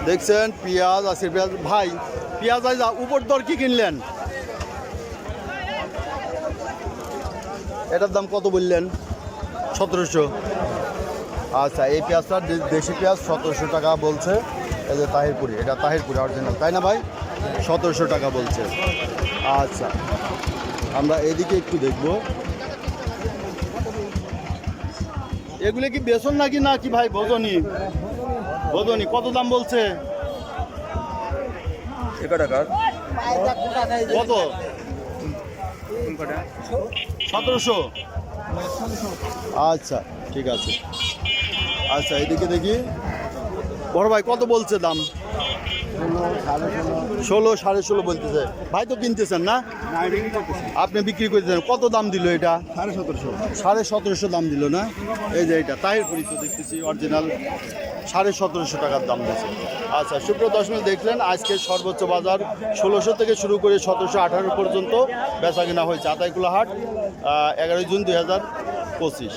দেখছেন পেঁয়াজ আছে, পেঁয়াজ ভাই পেঁয়াজ উপর দর কি কিনলেন? এটার দাম কত বললেন? 1700। আচ্ছা, এই পেঁয়াজটা দেশি পেঁয়াজ 1700 টাকা বলছে। এই যে তাহিরপুরি, এটা তাহিরপুরি অরিজিনাল, তাই না ভাই? 1700 টাকা বলছে। আচ্ছা, আমরা এদিকে একটু দেখব। এগুলো কি বেসন নাকি নাকি ভাই ভোজনী? ভোজনী কত দাম বলছে? 1 টাকা। কত? 1700। আচ্ছা ঠিক আছে। আচ্ছা এদিকে দেখি, বড় ভাই কত বলছে দাম? 16, 16.5 বলতেছে। ভাই তো কিনতেছেন না? আপনি বিক্রি করতেছেন, কত দাম দিল এটা? 1750 দাম দিল না? এই যে এটা তাহিরপুরি তো দেখতেছি অরিজিনাল, 1750 টাকার দাম দিয়েছে। আচ্ছা, সুপ্রিয় দর্শক দেখলেন আজকের সর্বোচ্চ বাজার 1600 থেকে শুরু করে 1718 পর্যন্ত বেচা কেনা হয়েছে আতাইকুলা হাট, 11 জুন 2025।